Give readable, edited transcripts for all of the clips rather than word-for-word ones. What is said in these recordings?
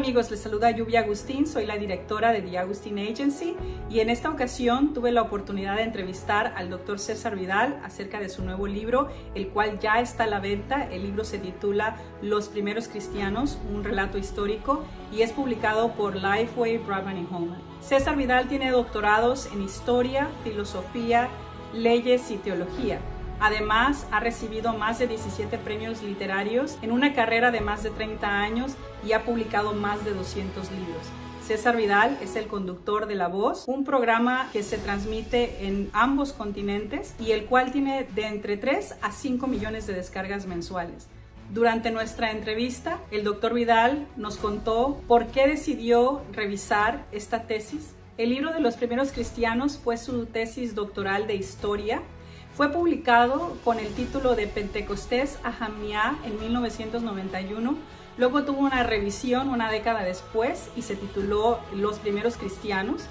amigos, les saluda Lluvia Agustín, soy la directora de The Agustín Agency y en esta ocasión tuve la oportunidad de entrevistar al Dr. César Vidal acerca de su nuevo libro, el cual ya está a la venta. El libro se titula Los primeros cristianos, un relato histórico, y es publicado por Lifeway, Bradman & Holman. César Vidal tiene doctorados en historia, filosofía, leyes y teología. Además, ha recibido más de 17 premios literarios en una carrera de más de 30 años y ha publicado más de 200 libros. César Vidal es el conductor de La Voz, un programa que se transmite en ambos continentes y el cual tiene de entre 3 a 5 millones de descargas mensuales. Durante nuestra entrevista, el Dr. Vidal nos contó por qué decidió revisar esta tesis. El libro de Los primeros cristianos fue su tesis doctoral de historia. Fue publicado con el título de Pentecostés a Jamniah en 1991. Luego tuvo una revisión una década después y se tituló Los primeros cristianos.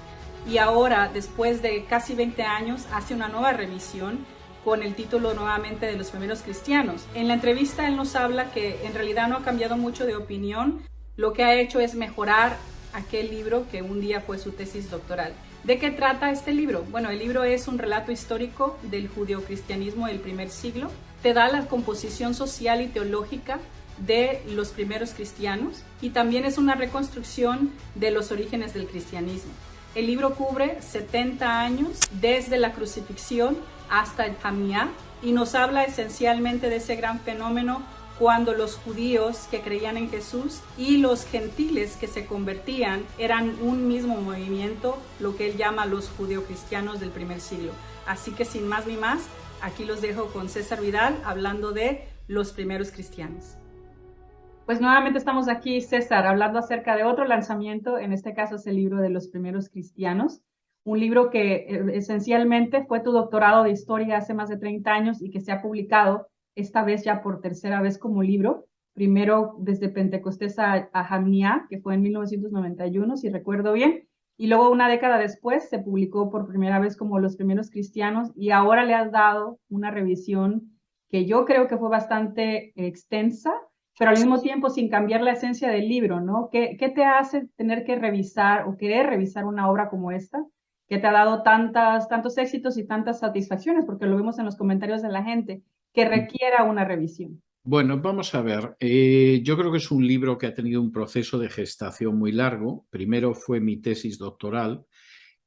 Y ahora, después de casi 20 años, hace una nueva revisión con el título nuevamente de Los primeros cristianos. En la entrevista él nos habla que en realidad no ha cambiado mucho de opinión. Lo que ha hecho es mejorar aquel libro que un día fue su tesis doctoral. ¿De qué trata este libro? Bueno, el libro es un relato histórico del judeocristianismo del primer siglo. Te da la composición social y teológica de los primeros cristianos y también es una reconstrucción de los orígenes del cristianismo. El libro cubre 70 años desde la crucifixión hasta el Jamniah y nos habla esencialmente de ese gran fenómeno cuando los judíos que creían en Jesús y los gentiles que se convertían eran un mismo movimiento, lo que él llama los judeocristianos del primer siglo. Así que sin más ni más, aquí los dejo con César Vidal hablando de los primeros cristianos. Pues nuevamente estamos aquí, César, hablando acerca de otro lanzamiento, en este caso es el libro de Los primeros cristianos, un libro que esencialmente fue tu doctorado de historia hace más de 30 años y que se ha publicado esta vez ya por tercera vez como libro, primero desde Pentecostés a Jamniah, que fue en 1991, si recuerdo bien, y luego una década después se publicó por primera vez como Los primeros cristianos, y ahora le has dado una revisión que yo creo que fue bastante extensa, pero al mismo tiempo sin cambiar la esencia del libro, ¿no? ¿Qué te hace tener que revisar o querer revisar una obra como esta, que te ha dado tantos éxitos y tantas satisfacciones, porque lo vemos en los comentarios de la gente, que requiera una revisión? Bueno, vamos a ver. Yo creo que es un libro que ha tenido un proceso de gestación muy largo. Primero fue mi tesis doctoral,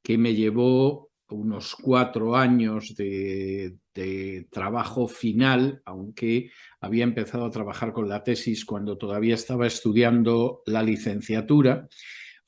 que me llevó unos 4 años de trabajo final, aunque había empezado a trabajar con la tesis cuando todavía estaba estudiando la licenciatura.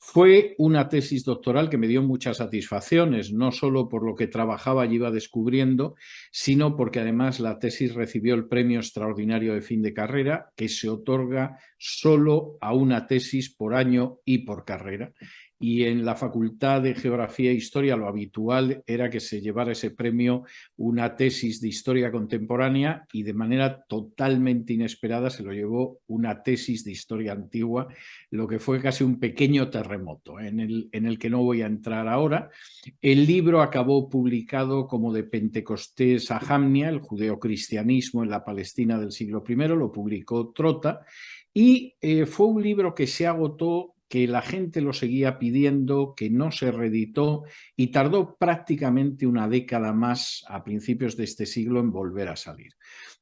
Fue una tesis doctoral que me dio muchas satisfacciones, no solo por lo que trabajaba y iba descubriendo, sino porque además la tesis recibió el premio extraordinario de fin de carrera, que se otorga solo a una tesis por año y por carrera. Y en la Facultad de Geografía e Historia lo habitual era que se llevara ese premio una tesis de historia contemporánea y de manera totalmente inesperada se lo llevó una tesis de historia antigua, lo que fue casi un pequeño terremoto en el que no voy a entrar ahora. El libro acabó publicado como De Pentecostés a Jamniah, el judeocristianismo en la Palestina del siglo I, lo publicó Trota y fue un libro que se agotó, que la gente lo seguía pidiendo, que no se reeditó y tardó prácticamente una década más a principios de este siglo en volver a salir.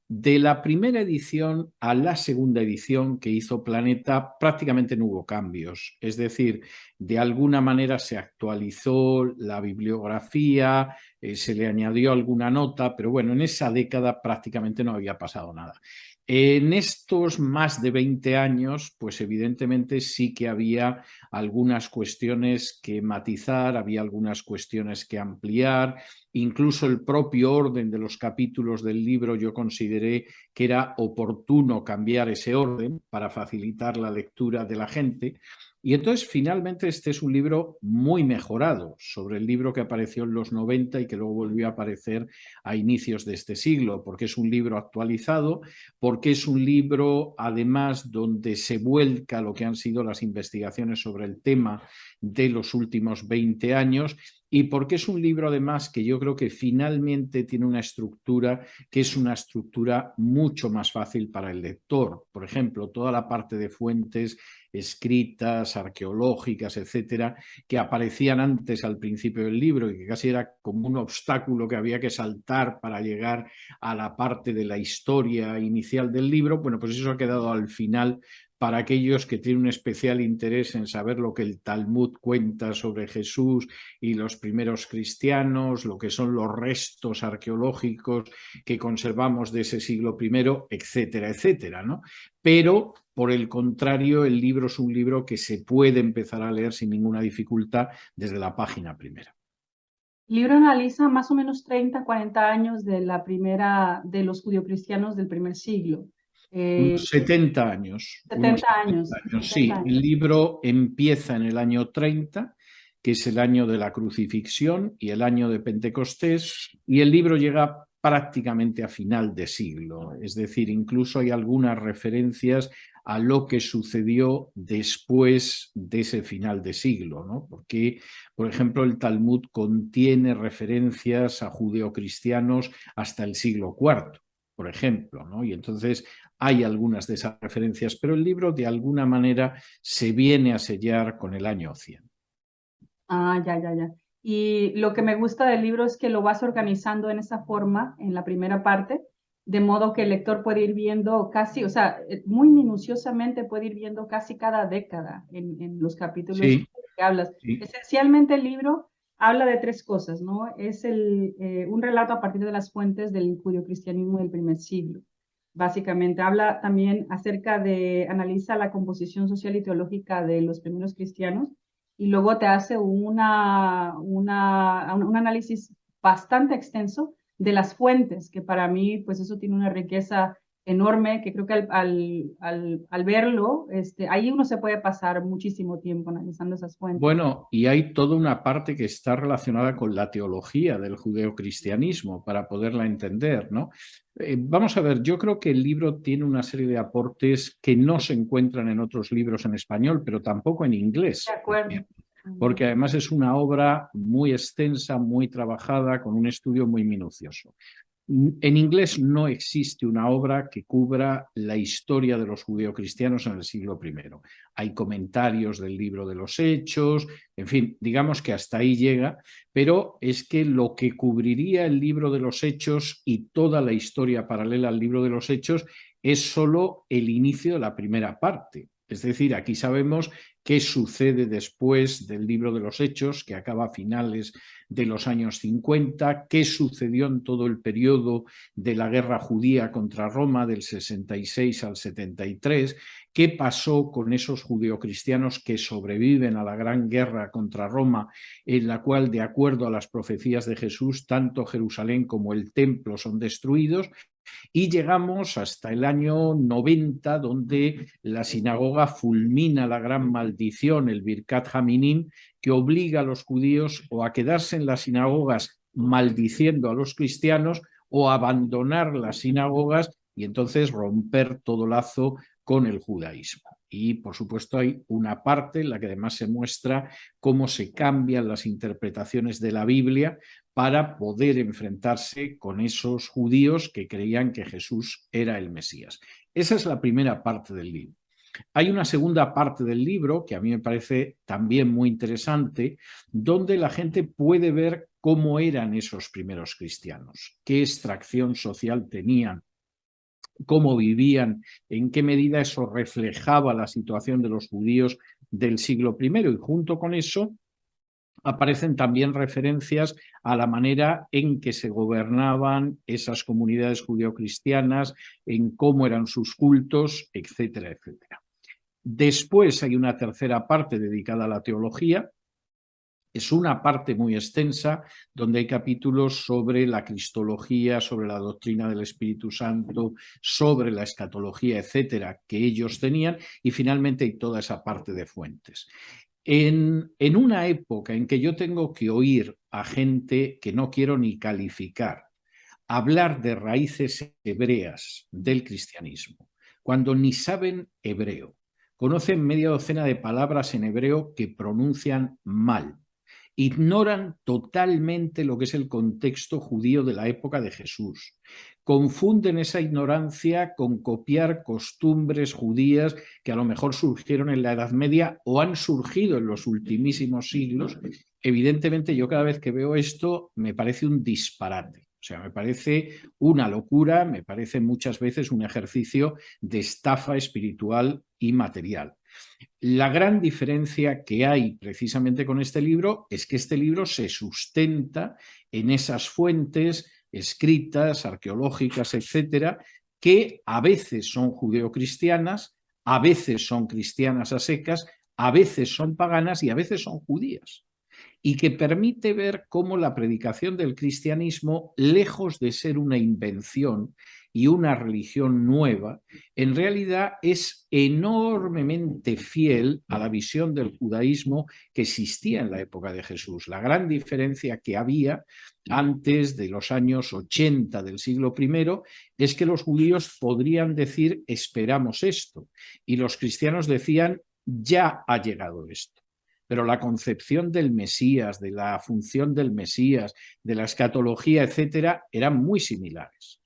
De la primera edición a la segunda edición que hizo Planeta prácticamente no hubo cambios, es decir, de alguna manera se actualizó la bibliografía, se le añadió alguna nota, pero bueno, en esa década prácticamente no había pasado nada. En estos más de 20 años, pues evidentemente sí que había algunas cuestiones que matizar, había algunas cuestiones que ampliar, incluso el propio orden de los capítulos del libro yo consideré que era oportuno cambiar ese orden para facilitar la lectura de la gente. Y entonces, finalmente, este es un libro muy mejorado sobre el libro que apareció en los 90 y que luego volvió a aparecer a inicios de este siglo, porque es un libro actualizado, porque es un libro, además, donde se vuelca lo que han sido las investigaciones sobre el tema de los últimos 20 años y porque es un libro, además, que yo creo que finalmente tiene una estructura que es una estructura mucho más fácil para el lector. Por ejemplo, toda la parte de fuentes escritas, arqueológicas, etcétera, que aparecían antes al principio del libro y que casi era como un obstáculo que había que saltar para llegar a la parte de la historia inicial del libro, bueno, pues eso ha quedado al final para aquellos que tienen un especial interés en saber lo que el Talmud cuenta sobre Jesús y los primeros cristianos, lo que son los restos arqueológicos que conservamos de ese siglo I, etcétera, etcétera, ¿no? Pero, por el contrario, el libro es un libro que se puede empezar a leer sin ninguna dificultad desde la página primera. El libro analiza más o menos 30, 40 años de de los judio-cristianos del primer siglo. Unos 70 años. 70 años. 70 sí, años. el libro empieza en el año 30, que es el año de la crucifixión y el año de Pentecostés, y el libro llega prácticamente a final de siglo. Es decir, incluso hay algunas referencias a lo que sucedió después de ese final de siglo, ¿no? Porque, por ejemplo, el Talmud contiene referencias a judeocristianos hasta el siglo IV, por ejemplo, ¿no? Y entonces hay algunas de esas referencias, pero el libro de alguna manera se viene a sellar con el año 100. Ah, ya. Y lo que me gusta del libro es que lo vas organizando en esa forma, en la primera parte, de modo que el lector puede ir viendo casi, o sea, muy minuciosamente puede ir viendo casi cada década en los capítulos Sí, que hablas. sí. Esencialmente el libro habla de tres cosas, ¿no? Es un relato a partir de las fuentes del judio-cristianismo del primer siglo. Básicamente habla también analiza la composición social y teológica de los primeros cristianos y luego te hace un análisis bastante extenso de las fuentes, que para mí, pues eso tiene una riqueza enorme, que creo que al verlo, ahí uno se puede pasar muchísimo tiempo analizando esas fuentes. Bueno, y hay toda una parte que está relacionada con la teología del judeocristianismo para poderla entender, ¿no? Vamos a ver, yo creo que el libro tiene una serie de aportes que no se encuentran en otros libros en español, pero tampoco en inglés. De acuerdo. Porque además es una obra muy extensa, muy trabajada, con un estudio muy minucioso. En inglés no existe una obra que cubra la historia de los judeocristianos en el siglo I. Hay comentarios del libro de los Hechos, en fin, digamos que hasta ahí llega, pero es que lo que cubriría el libro de los Hechos y toda la historia paralela al libro de los Hechos es solo el inicio de la primera parte. Es decir, aquí sabemos qué sucede después del libro de los Hechos, que acaba a finales de los años 50, qué sucedió en todo el periodo de la guerra judía contra Roma del 66 al 73, qué pasó con esos judeocristianos que sobreviven a la gran guerra contra Roma, en la cual, de acuerdo a las profecías de Jesús, tanto Jerusalén como el templo son destruidos. Y llegamos hasta el año 90, donde la sinagoga fulmina la gran maldición, el Birkat Haminim, que obliga a los judíos o a quedarse en las sinagogas maldiciendo a los cristianos o a abandonar las sinagogas y entonces romper todo lazo con el judaísmo. Y, por supuesto, hay una parte en la que además se muestra cómo se cambian las interpretaciones de la Biblia para poder enfrentarse con esos judíos que creían que Jesús era el Mesías. Esa es la primera parte del libro. Hay una segunda parte del libro que a mí me parece también muy interesante, donde la gente puede ver cómo eran esos primeros cristianos, qué extracción social tenían, cómo vivían, en qué medida eso reflejaba la situación de los judíos del siglo I, y junto con eso aparecen también referencias a la manera en que se gobernaban esas comunidades judeocristianas, en cómo eran sus cultos, etcétera, etcétera. Después hay una tercera parte dedicada a la teología, Es una parte muy extensa donde hay capítulos sobre la cristología, sobre la doctrina del Espíritu Santo, sobre la escatología, etcétera, que ellos tenían, y finalmente hay toda esa parte de fuentes. En una época en que yo tengo que oír a gente que no quiero ni calificar, hablar de raíces hebreas del cristianismo, cuando ni saben hebreo, conocen media docena de palabras en hebreo que pronuncian mal, ignoran totalmente lo que es el contexto judío de la época de Jesús. Confunden esa ignorancia con copiar costumbres judías que a lo mejor surgieron en la Edad Media o han surgido en los ultimísimos siglos. Evidentemente, yo cada vez que veo esto me parece un disparate. O sea, me parece una locura, me parece muchas veces un ejercicio de estafa espiritual y material. La gran diferencia que hay precisamente con este libro es que este libro se sustenta en esas fuentes escritas, arqueológicas, etcétera, que a veces son judeocristianas, a veces son cristianas a secas, a veces son paganas y a veces son judías, y que permite ver cómo la predicación del cristianismo, lejos de ser una invención y una religión nueva, en realidad es enormemente fiel a la visión del judaísmo que existía en la época de Jesús. La gran diferencia que había antes de los años 80 del siglo I es que los judíos podrían decir esperamos esto y los cristianos decían ya ha llegado esto. Pero la concepción del Mesías, de la función del Mesías, de la escatología, etcétera, eran muy similares.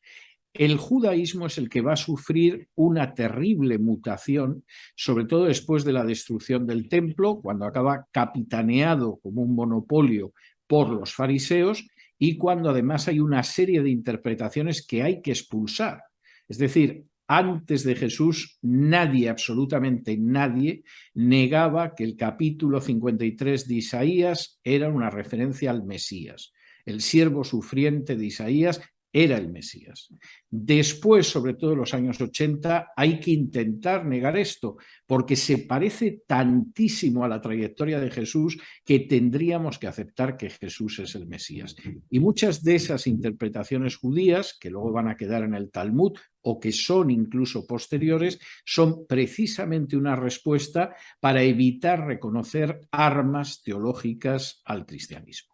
El judaísmo es el que va a sufrir una terrible mutación, sobre todo después de la destrucción del templo, cuando acaba capitaneado como un monopolio por los fariseos y cuando además hay una serie de interpretaciones que hay que expulsar. Es decir, antes de Jesús nadie, absolutamente nadie, negaba que el capítulo 53 de Isaías era una referencia al Mesías. El siervo sufriente de Isaías era el Mesías. Después, sobre todo en los años 80, hay que intentar negar esto, porque se parece tantísimo a la trayectoria de Jesús que tendríamos que aceptar que Jesús es el Mesías. Y muchas de esas interpretaciones judías, que luego van a quedar en el Talmud o que son incluso posteriores, son precisamente una respuesta para evitar reconocer armas teológicas al cristianismo.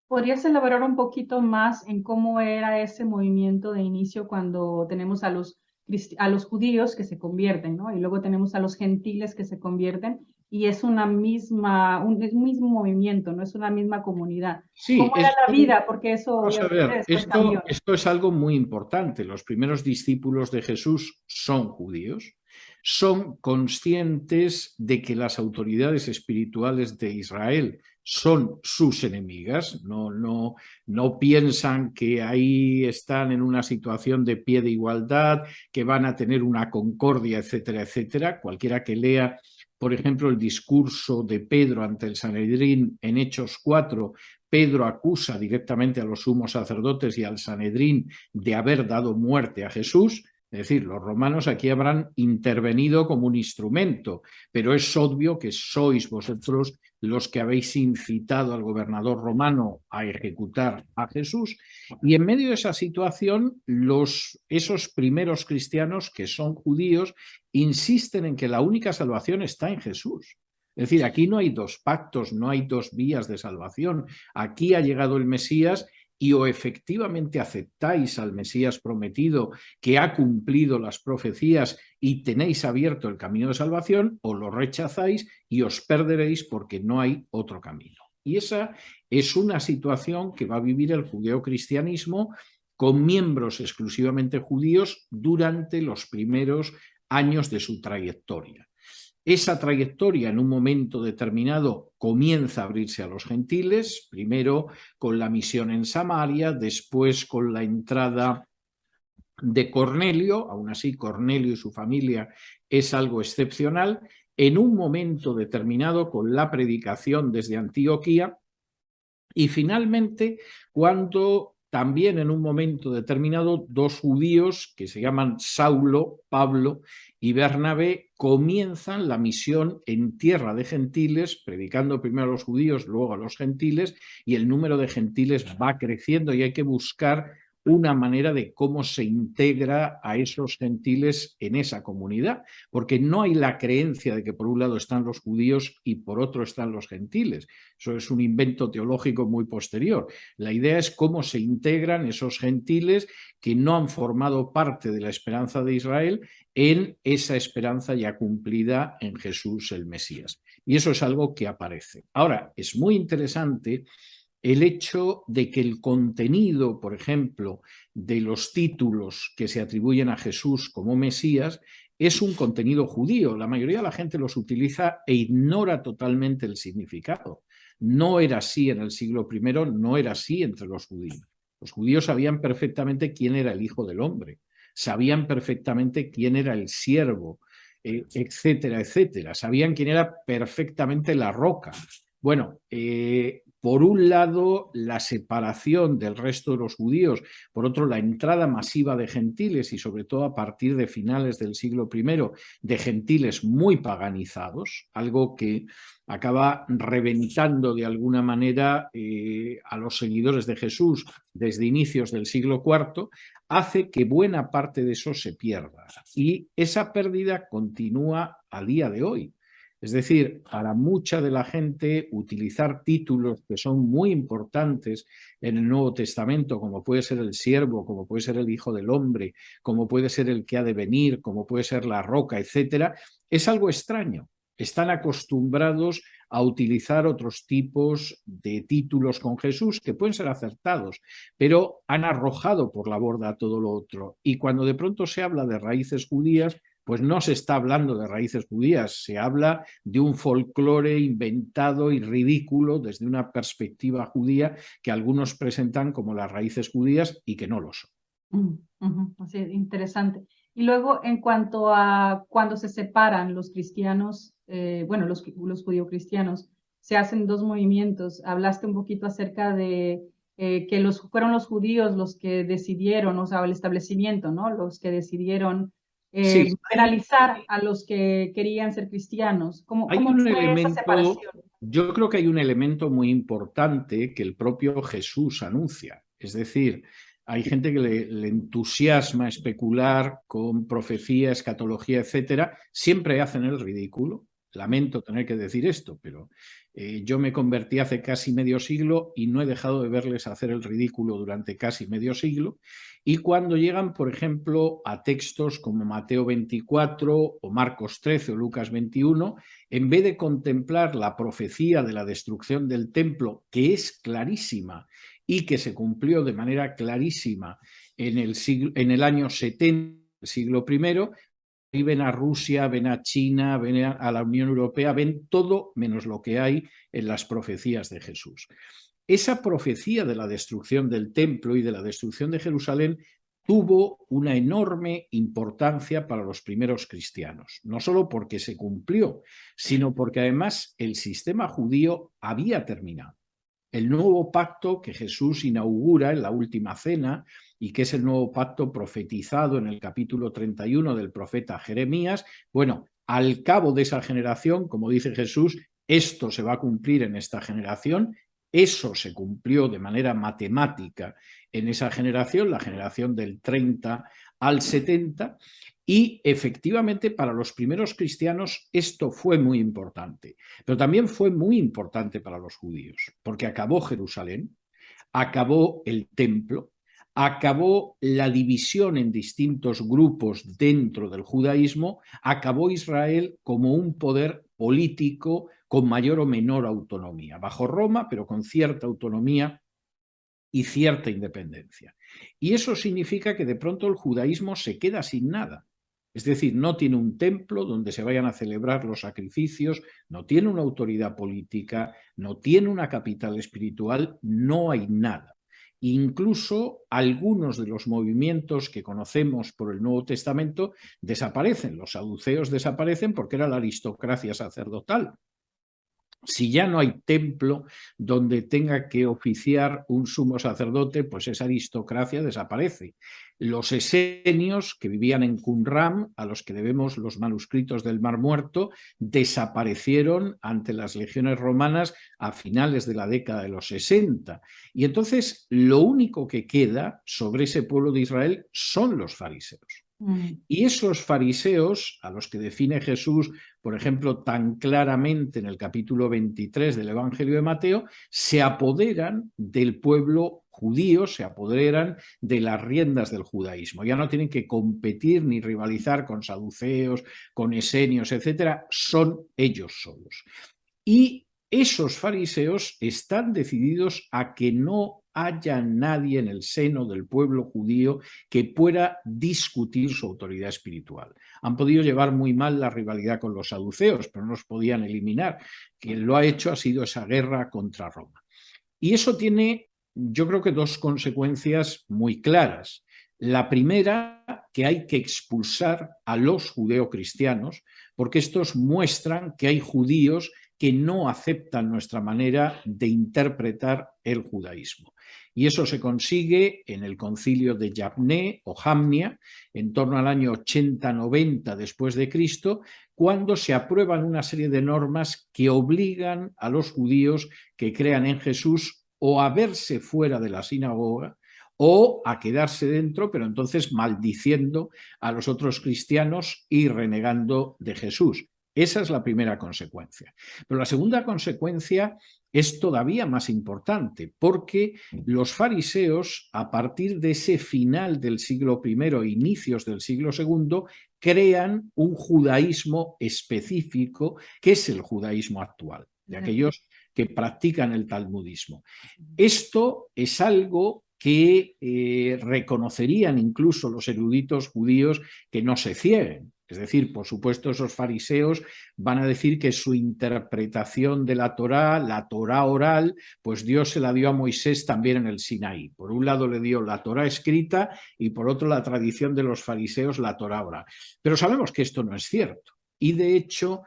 ¿Podrías elaborar un poquito más en cómo era ese movimiento de inicio cuando tenemos a los judíos que se convierten, ¿no? Y luego tenemos a los gentiles que se convierten y es un mismo movimiento, no es una misma comunidad. Sí, ¿Cómo era la vida? Porque eso vamos a ver, esto es algo muy importante. Los primeros discípulos de Jesús son judíos, son conscientes de que las autoridades espirituales de Israel son sus enemigas, no piensan que ahí están en una situación de pie de igualdad, que van a tener una concordia, etcétera, etcétera. Cualquiera que lea, por ejemplo, el discurso de Pedro ante el Sanedrín en Hechos 4, Pedro acusa directamente a los sumos sacerdotes y al Sanedrín de haber dado muerte a Jesús. Es decir, los romanos aquí habrán intervenido como un instrumento, pero es obvio que sois vosotros los que habéis incitado al gobernador romano a ejecutar a Jesús. Y en medio de esa situación, esos primeros cristianos que son judíos insisten en que la única salvación está en Jesús. Es decir, aquí no hay dos pactos, no hay dos vías de salvación. Aquí ha llegado el Mesías y o efectivamente aceptáis al Mesías prometido que ha cumplido las profecías y tenéis abierto el camino de salvación, o lo rechazáis y os perderéis porque no hay otro camino. Y esa es una situación que va a vivir el judeocristianismo con miembros exclusivamente judíos durante los primeros años de su trayectoria. Esa trayectoria en un momento determinado comienza a abrirse a los gentiles, primero con la misión en Samaria, después con la entrada de Cornelio. Aún así, Cornelio y su familia es algo excepcional, en un momento determinado con la predicación desde Antioquía y finalmente cuando también en un momento determinado dos judíos que se llaman Saulo, Pablo y Bernabé comienzan la misión en tierra de gentiles, predicando primero a los judíos, luego a los gentiles, y el número de gentiles va creciendo y hay que buscar una manera de cómo se integra a esos gentiles en esa comunidad, porque no hay la creencia de que por un lado están los judíos y por otro están los gentiles. Eso es un invento teológico muy posterior. La idea es cómo se integran esos gentiles que no han formado parte de la esperanza de Israel en esa esperanza ya cumplida en Jesús el Mesías. Y eso es algo que aparece. Ahora, es muy interesante el hecho de que el contenido, por ejemplo, de los títulos que se atribuyen a Jesús como Mesías es un contenido judío. La mayoría de la gente los utiliza e ignora totalmente el significado. No era así en el siglo I, no era así entre los judíos. Los judíos sabían perfectamente quién era el Hijo del Hombre, sabían perfectamente quién era el siervo, etcétera, etcétera. Sabían quién era perfectamente la roca. Bueno, por un lado, la separación del resto de los judíos, por otro, la entrada masiva de gentiles y sobre todo a partir de finales del siglo I, de gentiles muy paganizados, algo que acaba reventando de alguna manera a los seguidores de Jesús desde inicios del siglo IV, hace que buena parte de eso se pierda. Y esa pérdida continúa a día de hoy. Es decir, para mucha de la gente utilizar títulos que son muy importantes en el Nuevo Testamento, como puede ser el siervo, como puede ser el Hijo del Hombre, como puede ser el que ha de venir, como puede ser la roca, etcétera, es algo extraño. Están acostumbrados a utilizar otros tipos de títulos con Jesús que pueden ser acertados, pero han arrojado por la borda todo lo otro. Y cuando de pronto se habla de raíces judías, pues no se está hablando de raíces judías, se habla de un folclore inventado y ridículo desde una perspectiva judía que algunos presentan como las raíces judías y que no lo son. Sí, interesante. Y luego, en cuanto a cuando se separan los cristianos, bueno, los judío-cristianos, se hacen dos movimientos. Hablaste un poquito acerca de que fueron los judíos los que decidieron, o sea, el establecimiento, ¿no? Los que decidieron Sí, penalizar a los que querían ser cristianos. hay ¿Cómo un fue esa elemento, separación? yo creo que hay un elemento muy importante que el propio Jesús anuncia. Es decir, hay gente que le entusiasma especular con profecía, escatología, etcétera. Siempre hacen el ridículo. Lamento tener que decir esto, pero yo me convertí hace casi medio siglo y no he dejado de verles hacer el ridículo durante casi medio siglo. Y cuando llegan, por ejemplo, a textos como Mateo 24 o Marcos 13 o Lucas 21, en vez de contemplar la profecía de la destrucción del templo, que es clarísima y que se cumplió de manera clarísima en el año 70 del siglo I, y ven a Rusia, ven a China, ven a la Unión Europea, ven todo menos lo que hay en las profecías de Jesús. Esa profecía de la destrucción del templo y de la destrucción de Jerusalén tuvo una enorme importancia para los primeros cristianos, no solo porque se cumplió, sino porque además el sistema judío había terminado. El nuevo pacto que Jesús inaugura en la última cena y que es el nuevo pacto profetizado en el capítulo 31 del profeta Jeremías, bueno, al cabo de esa generación, como dice Jesús, esto se va a cumplir en esta generación, eso se cumplió de manera matemática en esa generación, la generación del 30 al 70, y efectivamente para los primeros cristianos esto fue muy importante, pero también fue muy importante para los judíos, porque acabó Jerusalén, acabó el templo, acabó la división en distintos grupos dentro del judaísmo, acabó Israel como un poder político con mayor o menor autonomía, bajo Roma, pero con cierta autonomía y cierta independencia. Y eso significa que de pronto el judaísmo se queda sin nada. Es decir, no tiene un templo donde se vayan a celebrar los sacrificios, no tiene una autoridad política, no tiene una capital espiritual, no hay nada. Incluso algunos de los movimientos que conocemos por el Nuevo Testamento desaparecen. Los saduceos desaparecen porque era la aristocracia sacerdotal. Si ya no hay templo donde tenga que oficiar un sumo sacerdote, pues esa aristocracia desaparece. Los esenios, que vivían en Qumran, a los que debemos los manuscritos del Mar Muerto, desaparecieron ante las legiones romanas a finales de la década de los 60. Y entonces lo único que queda sobre ese pueblo de Israel son los fariseos. Y esos fariseos, a los que define Jesús, por ejemplo, tan claramente en el capítulo 23 del Evangelio de Mateo, se apoderan del pueblo judío, se apoderan de las riendas del judaísmo. Ya no tienen que competir ni rivalizar con saduceos, con esenios, etcétera, son ellos solos. Y esos fariseos están decididos a que no haya nadie en el seno del pueblo judío que pueda discutir su autoridad espiritual. Han podido llevar muy mal la rivalidad con los saduceos, pero no los podían eliminar. Quien lo ha hecho ha sido esa guerra contra Roma. Y eso tiene, yo creo que, dos consecuencias muy claras. La primera, que hay que expulsar a los judeocristianos, porque estos muestran que hay judíos que no aceptan nuestra manera de interpretar el judaísmo. Y eso se consigue en el concilio de Yavne o Jamnia, en torno al año 80-90 después de Cristo, cuando se aprueban una serie de normas que obligan a los judíos que crean en Jesús o a verse fuera de la sinagoga o a quedarse dentro, pero entonces maldiciendo a los otros cristianos y renegando de Jesús. Esa es la primera consecuencia. Pero la segunda consecuencia es todavía más importante, porque los fariseos, a partir de ese final del siglo I, inicios del siglo II, crean un judaísmo específico, que es el judaísmo actual, de aquellos que practican el talmudismo. Esto es algo que reconocerían incluso los eruditos judíos que no se cieguen. Es decir, por supuesto, esos fariseos van a decir que su interpretación de la Torá oral, pues Dios se la dio a Moisés también en el Sinaí. Por un lado le dio la Torá escrita y por otro la tradición de los fariseos, la Torá oral. Pero sabemos que esto no es cierto. Y de hecho,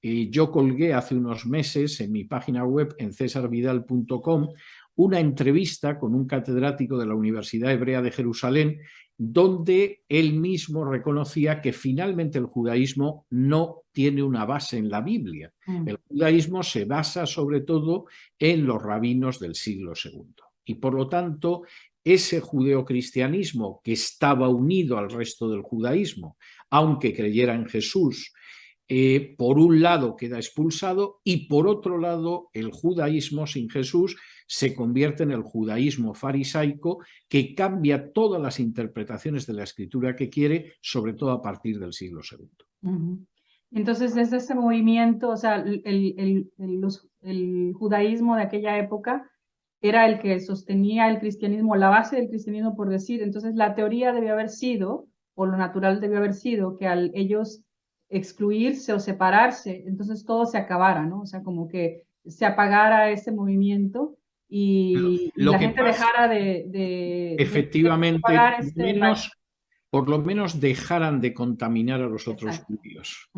yo colgué hace unos meses en mi página web, en cesarvidal.com, una entrevista con un catedrático de la Universidad Hebrea de Jerusalén, donde él mismo reconocía que finalmente el judaísmo no tiene una base en la Biblia. El judaísmo se basa sobre todo en los rabinos del siglo II. Y por lo tanto, ese judeocristianismo que estaba unido al resto del judaísmo, aunque creyera en Jesús, por un lado queda expulsado y por otro lado el judaísmo sin Jesús se convierte en el judaísmo farisaico, que cambia todas las interpretaciones de la escritura que quiere, sobre todo a partir del siglo II. Entonces, desde ese movimiento, o sea, el judaísmo de aquella época era el que sostenía el cristianismo, la base del cristianismo, por decir. Entonces, la teoría debió haber sido, o lo natural debió haber sido, que al ellos excluirse o separarse, entonces todo se acabara, ¿no? O sea, como que se apagara ese movimiento y la gente dejara de efectivamente, por lo menos dejaran de contaminar a los otros judíos.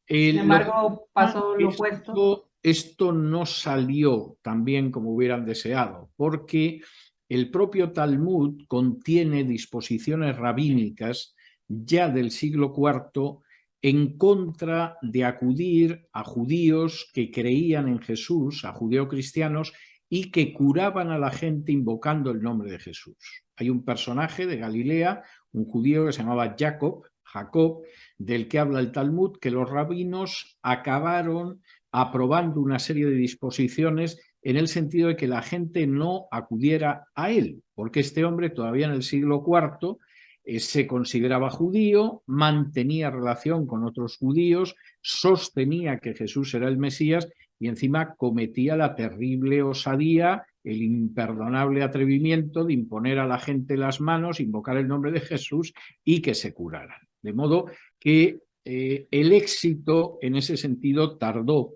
Sin embargo, pasó lo opuesto. Esto no salió tan bien como hubieran deseado, porque el propio Talmud contiene disposiciones rabínicas ya del siglo IV en contra de acudir a judíos que creían en Jesús, a judeocristianos, y que curaban a la gente invocando el nombre de Jesús. Hay un personaje de Galilea, un judío que se llamaba Jacob, del que habla el Talmud, que los rabinos acabaron aprobando una serie de disposiciones en el sentido de que la gente no acudiera a él, porque este hombre todavía en el siglo IV se consideraba judío, mantenía relación con otros judíos, sostenía que Jesús era el Mesías y encima cometía la terrible osadía, el imperdonable atrevimiento de imponer a la gente las manos, invocar el nombre de Jesús y que se curaran. De modo que el éxito en ese sentido tardó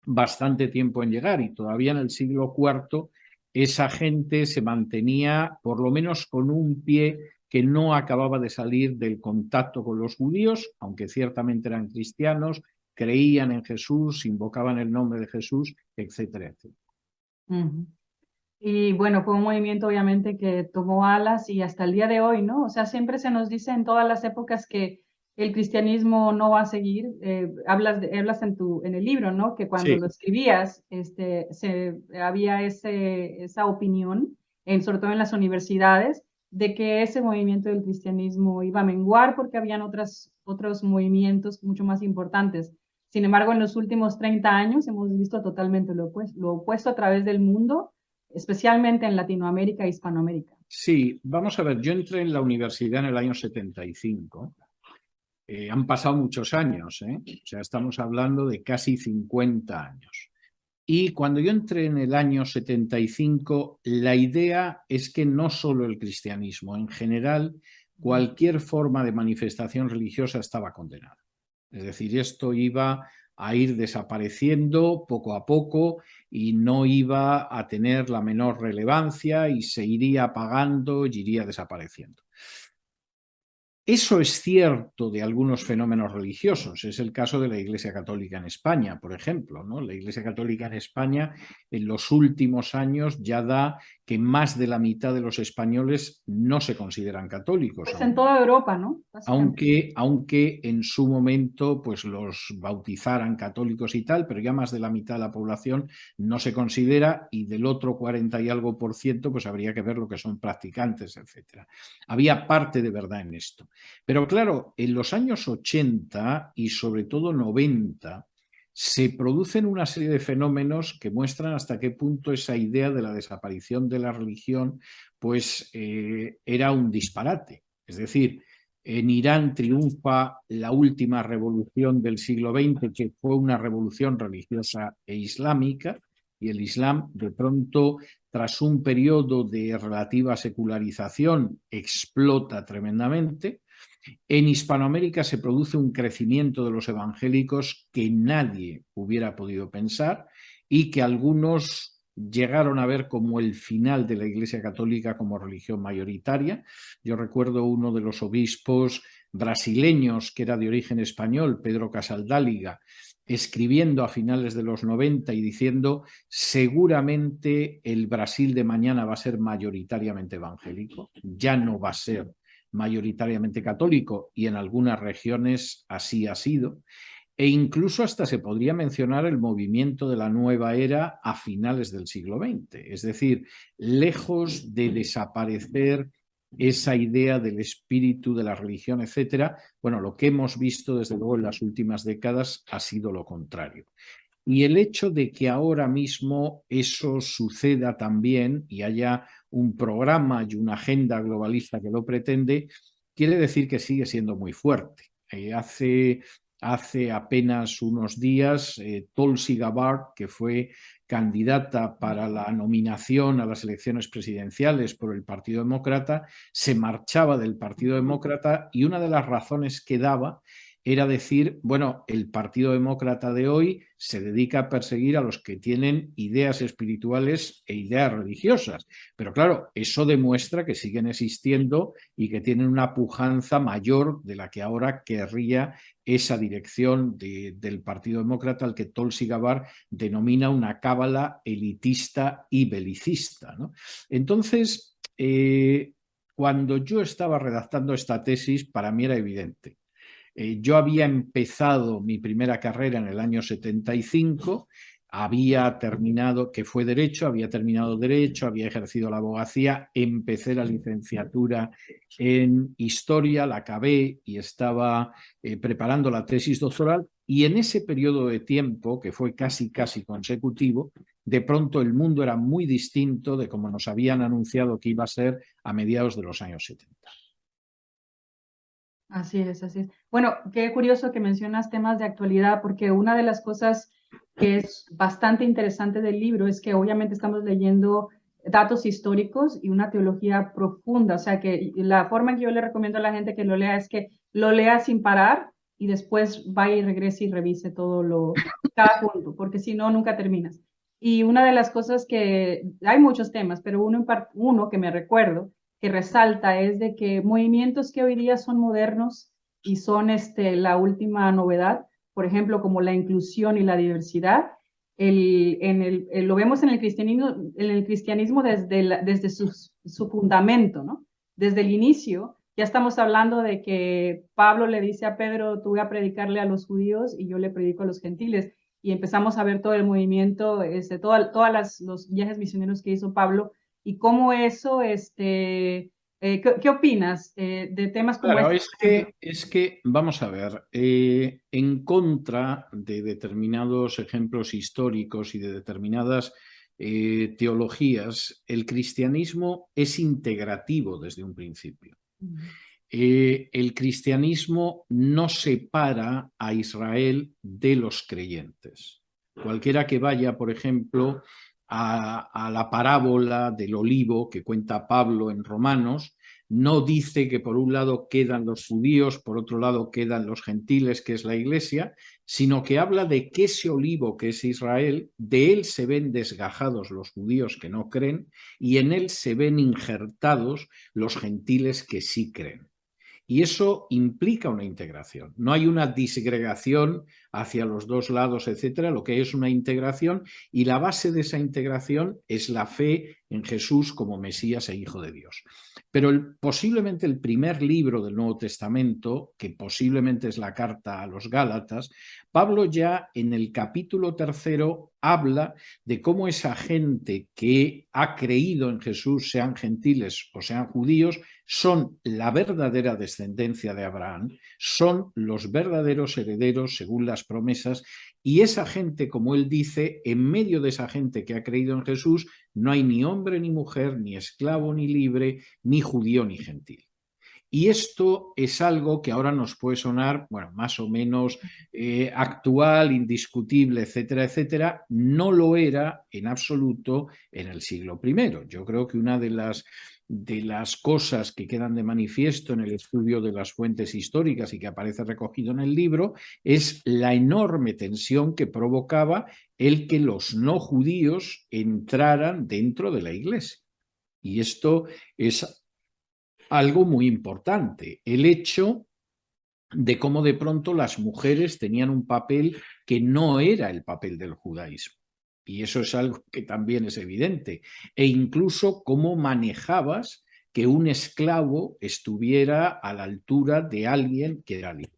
bastante tiempo en llegar y todavía en el siglo IV esa gente se mantenía por lo menos con un pie que no acababa de salir del contacto con los judíos, aunque ciertamente eran cristianos, creían en Jesús, invocaban el nombre de Jesús, etcétera, etcétera. Ujú. Y bueno, fue un movimiento obviamente que tomó alas y hasta el día de hoy, ¿no? O sea, siempre se nos dice en todas las épocas que el cristianismo no va a seguir. Hablas en el libro, ¿no? Que cuando Sí. lo escribías, había esa opinión, sobre todo en las universidades, de que ese movimiento del cristianismo iba a menguar porque habían otros movimientos mucho más importantes. Sin embargo, en los últimos 30 años hemos visto totalmente lo opuesto a través del mundo, especialmente en Latinoamérica e Hispanoamérica. Sí, vamos a ver, yo entré en la universidad en el año 75. Han pasado muchos años, ¿eh? O sea, estamos hablando de casi 50 años. Y cuando yo entré en el año 75, la idea es que no solo el cristianismo, en general, cualquier forma de manifestación religiosa estaba condenada. Es decir, esto iba a ir desapareciendo poco a poco y no iba a tener la menor relevancia y se iría apagando y iría desapareciendo. Eso es cierto de algunos fenómenos religiosos. Es el caso de la Iglesia Católica en España, por ejemplo, ¿no? La Iglesia Católica en España en los últimos años ya da que más de la mitad de los españoles no se consideran católicos. Pues en toda Europa, ¿no? Aunque en su momento pues los bautizaran católicos y tal, pero ya más de la mitad de la población no se considera, y del otro 40 y algo por ciento pues habría que ver lo que son practicantes, etcétera. Había parte de verdad en esto. Pero claro, en los años 80 y sobre todo 90 se producen una serie de fenómenos que muestran hasta qué punto esa idea de la desaparición de la religión pues era un disparate. Es decir, en Irán triunfa la última revolución del siglo XX, que fue una revolución religiosa e islámica, y el Islam de pronto, tras un periodo de relativa secularización, explota tremendamente. En Hispanoamérica se produce un crecimiento de los evangélicos que nadie hubiera podido pensar y que algunos llegaron a ver como el final de la Iglesia Católica como religión mayoritaria. Yo recuerdo uno de los obispos brasileños que era de origen español, Pedro Casaldáliga, escribiendo a finales de los 90 y diciendo: seguramente el Brasil de mañana va a ser mayoritariamente evangélico, ya no va a ser mayoritariamente católico, y en algunas regiones así ha sido. E incluso hasta se podría mencionar el movimiento de la nueva era a finales del siglo XX. Es decir, lejos de desaparecer esa idea del espíritu de la religión, etcétera, bueno, lo que hemos visto desde luego en las últimas décadas ha sido lo contrario. Y el hecho de que ahora mismo eso suceda también y haya un programa y una agenda globalista que lo pretende, quiere decir que sigue siendo muy fuerte. Hace apenas unos días, Tulsi Gabbard, que fue candidata para la nominación a las elecciones presidenciales por el Partido Demócrata, se marchaba del Partido Demócrata, y una de las razones que daba era decir, bueno, el Partido Demócrata de hoy se dedica a perseguir a los que tienen ideas espirituales e ideas religiosas. Pero claro, eso demuestra que siguen existiendo y que tienen una pujanza mayor de la que ahora querría esa dirección del Partido Demócrata, al que Tulsi Gabbard denomina una cábala elitista y belicista, ¿no? Entonces, cuando yo estaba redactando esta tesis, para mí era evidente. Yo había empezado mi primera carrera en el año 75, había terminado, que fue Derecho, había terminado Derecho, había ejercido la abogacía, empecé la licenciatura en Historia, la acabé y estaba preparando la tesis doctoral, y en ese periodo de tiempo, que fue casi consecutivo, de pronto el mundo era muy distinto de como nos habían anunciado que iba a ser a mediados de los años 70. Así es, así es. Bueno, qué curioso que mencionas temas de actualidad, porque una de las cosas que es bastante interesante del libro es que obviamente estamos leyendo datos históricos y una teología profunda. O sea que la forma en que yo le recomiendo a la gente que lo lea es que lo lea sin parar y después vaya y regrese y revise cada punto, porque si no, nunca terminas. Y una de las cosas hay muchos temas, pero uno que me recuerdo que resalta es de que movimientos que hoy día son modernos y son la última novedad, por ejemplo, como la inclusión y la diversidad, lo vemos en el cristianismo desde su fundamento, ¿no? Desde el inicio, ya estamos hablando de que Pablo le dice a Pedro, tú voy a predicarle a los judíos y yo le predico a los gentiles. Y empezamos a ver todo el movimiento, todos los viajes misioneros que hizo Pablo y cómo eso, ¿qué opinas de temas como Claro, este? es que, vamos a ver, en contra de determinados ejemplos históricos y de determinadas teologías, el cristianismo es integrativo desde un principio. El cristianismo no separa a Israel de los creyentes. Cualquiera que vaya, por ejemplo, a la parábola del olivo que cuenta Pablo en Romanos, no dice que por un lado quedan los judíos, por otro lado quedan los gentiles, que es la iglesia, sino que habla de que ese olivo que es Israel, de él se ven desgajados los judíos que no creen y en él se ven injertados los gentiles que sí creen. Y eso implica una integración. No hay una disgregación hacia los dos lados, etcétera. Lo que hay es una integración y la base de esa integración es la fe en Jesús como Mesías e Hijo de Dios. Pero posiblemente el primer libro del Nuevo Testamento, que posiblemente es la carta a los Gálatas, Pablo ya en el capítulo 3 habla de cómo esa gente que ha creído en Jesús, sean gentiles o sean judíos, son la verdadera descendencia de Abraham, son los verdaderos herederos según las promesas, y esa gente, como él dice, en medio de esa gente que ha creído en Jesús, no hay ni hombre ni mujer, ni esclavo ni libre, ni judío ni gentil. Y esto es algo que ahora nos puede sonar, bueno, más o menos actual, indiscutible, etcétera, etcétera. No lo era en absoluto en el siglo I. Yo creo que una de las cosas que quedan de manifiesto en el estudio de las fuentes históricas y que aparece recogido en el libro es la enorme tensión que provocaba el que los no judíos entraran dentro de la Iglesia. Y esto es algo muy importante, el hecho de cómo de pronto las mujeres tenían un papel que no era el papel del judaísmo. Y eso es algo que también es evidente. E incluso cómo manejabas que un esclavo estuviera a la altura de alguien que era libre.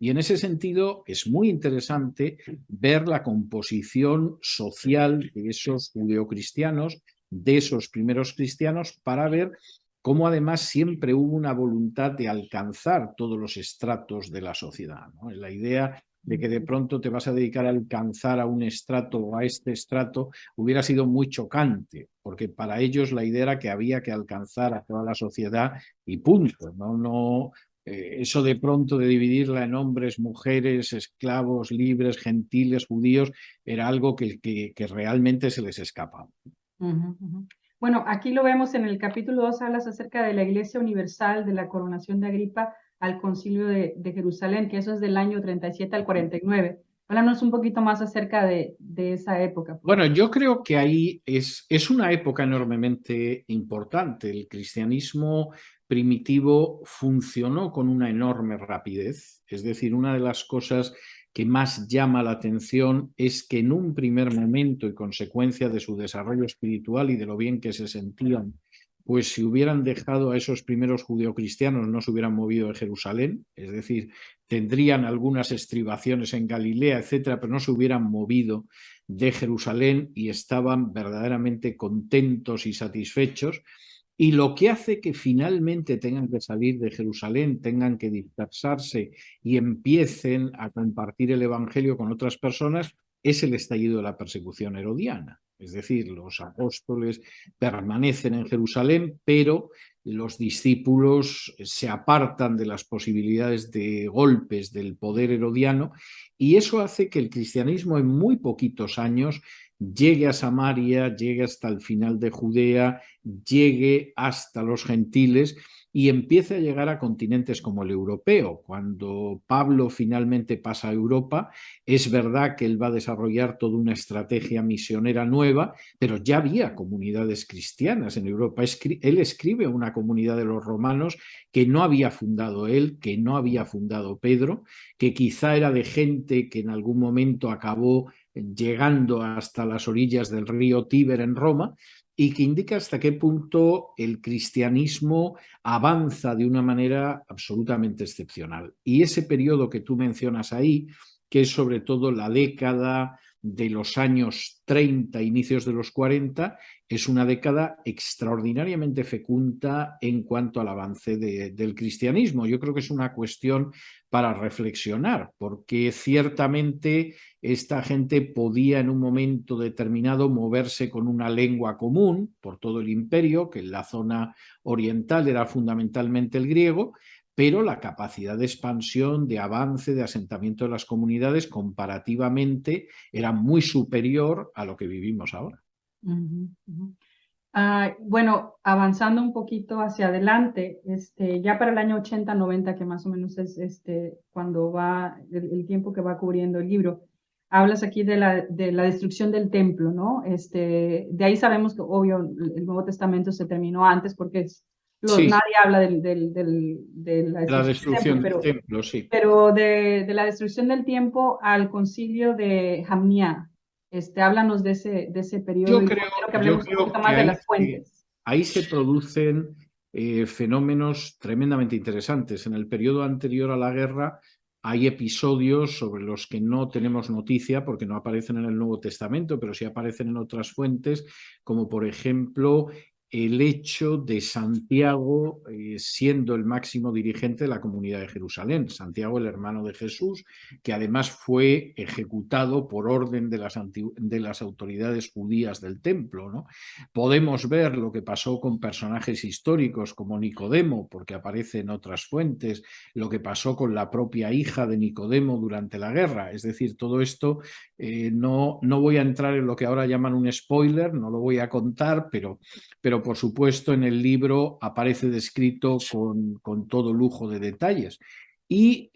Y en ese sentido es muy interesante ver la composición social de esos judeocristianos, de esos primeros cristianos, para ver cómo además siempre hubo una voluntad de alcanzar todos los estratos de la sociedad, ¿no? La idea de que de pronto te vas a dedicar a alcanzar a un estrato o a este estrato hubiera sido muy chocante, porque para ellos la idea era que había que alcanzar a toda la sociedad y punto, ¿no? Eso de pronto de dividirla en hombres, mujeres, esclavos, libres, gentiles, judíos, era algo que realmente se les escapaba. Bueno, aquí lo vemos en el capítulo 2, hablas acerca de la Iglesia Universal, de la coronación de Agripa al Concilio de Jerusalén, que eso es del año 37 al 49. Háblanos un poquito más acerca de esa época. Bueno, yo creo que ahí es una época enormemente importante. El cristianismo primitivo funcionó con una enorme rapidez. Es decir, una de las cosas que más llama la atención es que en un primer momento y consecuencia de su desarrollo espiritual y de lo bien que se sentían, pues si hubieran dejado a esos primeros judeocristianos no se hubieran movido de Jerusalén, es decir, tendrían algunas estribaciones en Galilea, etcétera, pero no se hubieran movido de Jerusalén y estaban verdaderamente contentos y satisfechos. Y lo que hace que finalmente tengan que salir de Jerusalén, tengan que dispersarse y empiecen a compartir el Evangelio con otras personas, es el estallido de la persecución herodiana. Es decir, los apóstoles permanecen en Jerusalén, pero los discípulos se apartan de las posibilidades de golpes del poder herodiano y eso hace que el cristianismo en muy poquitos años llegue a Samaria, llegue hasta el final de Judea, llegue hasta los gentiles y empieza a llegar a continentes como el europeo. Cuando Pablo finalmente pasa a Europa, es verdad que él va a desarrollar toda una estrategia misionera nueva, pero ya había comunidades cristianas en Europa. Él escribe una comunidad de los romanos que no había fundado él, que no había fundado Pedro, que quizá era de gente que en algún momento acabó llegando hasta las orillas del río Tíber en Roma, y que indica hasta qué punto el cristianismo avanza de una manera absolutamente excepcional. Y ese periodo que tú mencionas ahí, que es sobre todo la década de los años 30, inicios de los 40, es una década extraordinariamente fecunda en cuanto al avance del cristianismo. Yo creo que es una cuestión para reflexionar, porque ciertamente esta gente podía en un momento determinado moverse con una lengua común por todo el imperio, que en la zona oriental era fundamentalmente el griego, pero la capacidad de expansión, de avance, de asentamiento de las comunidades comparativamente era muy superior a lo que vivimos ahora. Uh-huh, uh-huh. Bueno, avanzando un poquito hacia adelante, ya para el año 80-90, que más o menos es cuando va el tiempo que va cubriendo el libro, hablas aquí de la destrucción del templo, ¿no? De ahí sabemos que, obvio, el Nuevo Testamento se terminó antes porque Sí, nadie habla de la destrucción del templo, templo, sí. pero de la destrucción del templo al concilio de Jamnia. Háblanos de ese periodo Yo y creo, quiero que hablemos un poquito más de las fuentes. ahí se producen fenómenos tremendamente interesantes. En el periodo anterior a la guerra hay episodios sobre los que no tenemos noticia porque no aparecen en el Nuevo Testamento, pero sí aparecen en otras fuentes, como por ejemplo el hecho de Santiago siendo el máximo dirigente de la comunidad de Jerusalén. Santiago, el hermano de Jesús, que además fue ejecutado por orden de las autoridades judías del templo, ¿no? Podemos ver lo que pasó con personajes históricos como Nicodemo, porque aparece en otras fuentes, lo que pasó con la propia hija de Nicodemo durante la guerra. Es decir, todo esto no voy a entrar en lo que ahora llaman un spoiler, no lo voy a contar, pero por supuesto en el libro aparece descrito con todo lujo de detalles. Y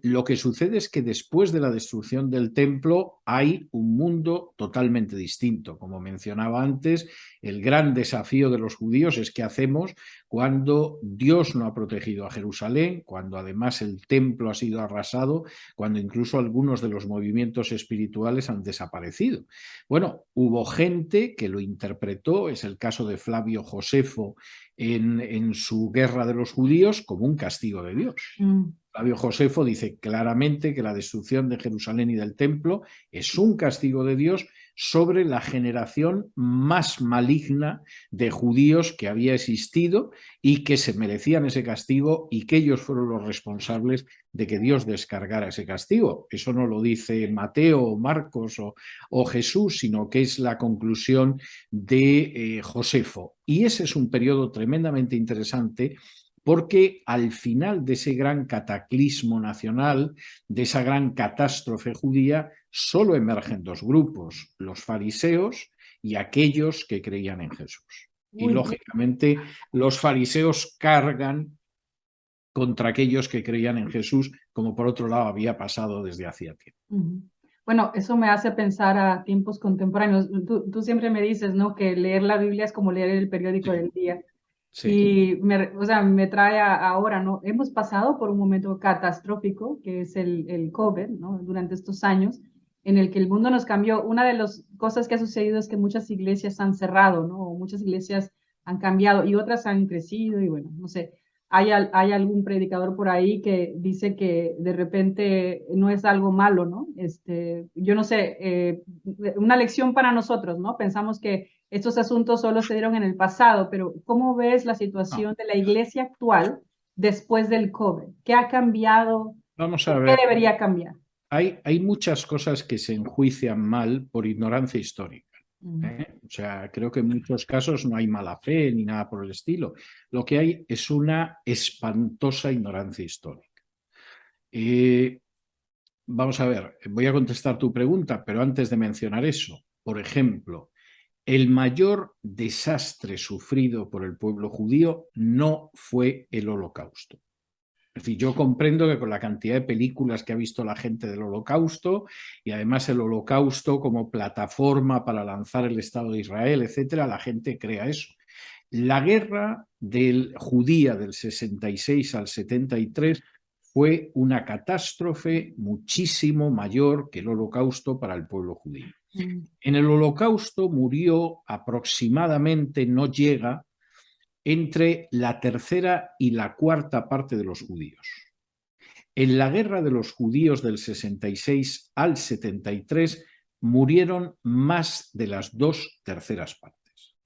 lo que sucede es que después de la destrucción del templo hay un mundo totalmente distinto. Como mencionaba antes, el gran desafío de los judíos es qué hacemos cuando Dios no ha protegido a Jerusalén, cuando además el templo ha sido arrasado, cuando incluso algunos de los movimientos espirituales han desaparecido. Bueno, hubo gente que lo interpretó, es el caso de Flavio Josefo en su Guerra de los Judíos, como un castigo de Dios. Flavio Josefo dice claramente que la destrucción de Jerusalén y del templo es un castigo de Dios sobre la generación más maligna de judíos que había existido y que se merecían ese castigo y que ellos fueron los responsables de que Dios descargara ese castigo. Eso no lo dice Mateo o Marcos o Jesús, sino que es la conclusión de Josefo. Y ese es un periodo tremendamente interesante porque al final de ese gran cataclismo nacional, de esa gran catástrofe judía, solo emergen dos grupos, los fariseos y aquellos que creían en Jesús. Y lógicamente los fariseos cargan contra aquellos que creían en Jesús, como por otro lado había pasado desde hacía tiempo. Bueno, eso me hace pensar a tiempos contemporáneos. Tú siempre me dices, ¿no?, que leer la Biblia es como leer el periódico del día. Sí. Y me trae ahora, ¿no? Hemos pasado por un momento catastrófico, que es el COVID, ¿no? Durante estos años, en el que el mundo nos cambió. Una de las cosas que ha sucedido es que muchas iglesias han cerrado, ¿no? Muchas iglesias han cambiado y otras han crecido y bueno, no sé. Hay algún predicador por ahí que dice que de repente no es algo malo, ¿no? Yo no sé, una lección para nosotros, ¿no? Pensamos que estos asuntos solo se dieron en el pasado, pero ¿cómo ves la situación de la iglesia actual después del COVID? ¿Qué ha cambiado? Vamos a ver. ¿Qué debería cambiar? Hay muchas cosas que se enjuician mal por ignorancia histórica. O sea, creo que en muchos casos no hay mala fe ni nada por el estilo. Lo que hay es una espantosa ignorancia histórica. Vamos a ver, voy a contestar tu pregunta, pero antes de mencionar eso, por ejemplo, el mayor desastre sufrido por el pueblo judío no fue el Holocausto. Es decir, yo comprendo que con la cantidad de películas que ha visto la gente del Holocausto y además el Holocausto como plataforma para lanzar el Estado de Israel, etcétera, la gente crea eso. La guerra judía del 66 al 73 fue una catástrofe muchísimo mayor que el Holocausto para el pueblo judío. En el Holocausto murió aproximadamente, no llega, entre la tercera y la cuarta parte de los judíos. En la guerra de los judíos del 66 al 73 murieron más de las 2/3 partes.